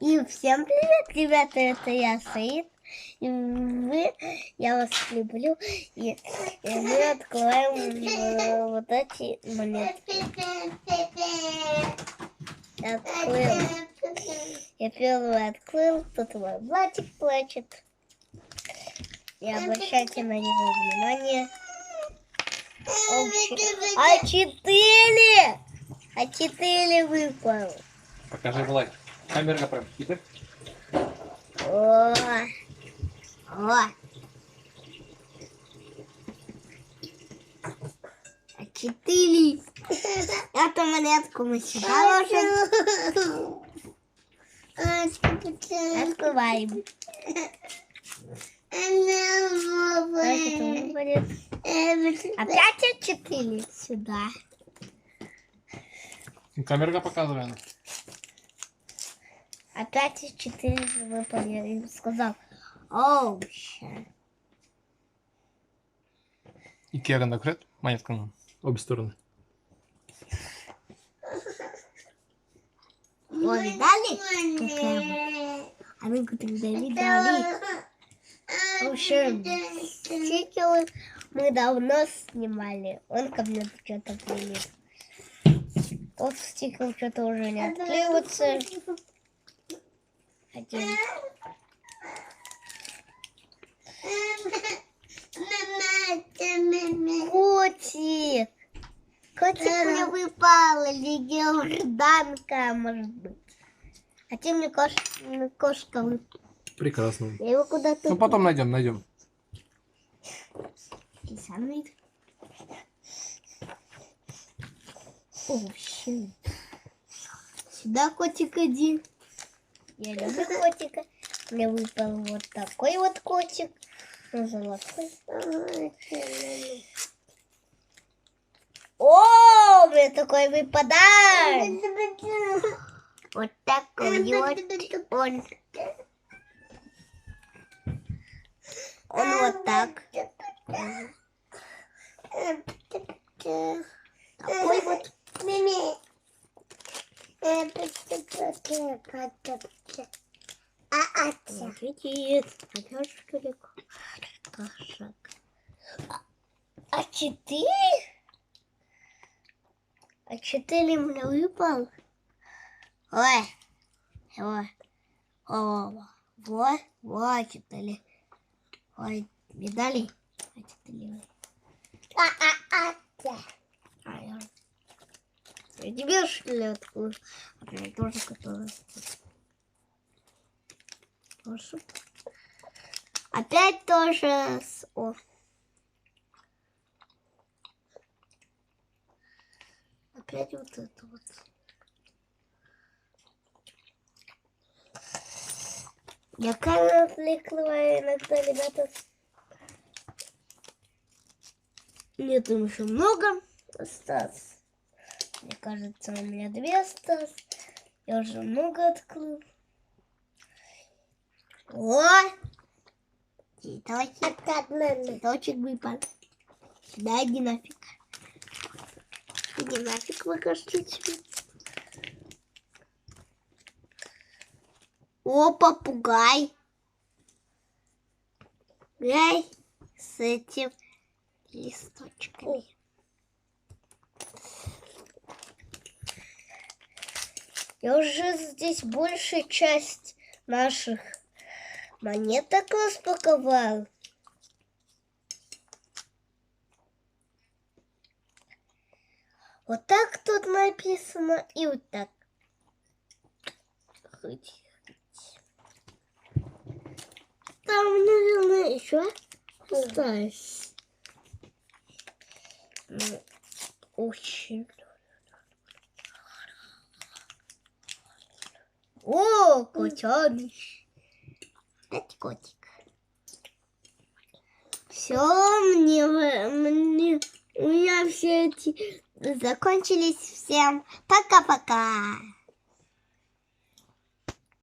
И всем привет, ребята, это я, Саид. И я вас люблю. И мы открываем вот эти монетки. Открыл. Я первый открыл, тут мой братик плачет. И обращайте на него внимание. А4 выпало. Покажи в лайк. Камера прям хитр. О. А4. Эту монетку мы сюда ложим. Открываем. Опять А4 сюда. Камера показывает. Опять А4 выпали. Я им сказал. Оу, İki yakında kuret. Монетка. Обе стороны. О, видали? Какая вот. А мы тогда видали. В общем, стикеры мы давно снимали. Он ко мне что-то прилип. Вот стикер что-то уже не отклеивается. Один. Котик! Котик мне выпал, легенданка, может быть. А ты мне кошка выпала. Прекрасно. Я его куда-то... Ну потом найдем. И сам найду. О, щит. Сюда котик один. Я люблю котика. Мне выпал вот такой вот котик. Золотой. О, мне такой выпадает. Вот такой вот он. Он вот так. Такой вот. Видите, А4? А4 мне выпал. Вот, А4. Ой, видали? А4. Я тебе что ли открою? Я тоже который. Тоже. Опять тоже с О. Опять вот это вот. Я камеру прикрываю иногда, ребята. Нет, там еще много осталось. Мне кажется, у меня 2 осталось. Я уже много открыл. О! Цветочек выпал. Сюда иди нафиг. Иди нафиг, покажите тебе. О, попугай. Гай с этим листочками. Я уже здесь большая часть наших монеток распаковал. Вот так тут написано и вот так. Там, наверное, еще осталось. Очень. О, котеныш. Это котик. Все, у меня все эти закончились. Всем пока-пока.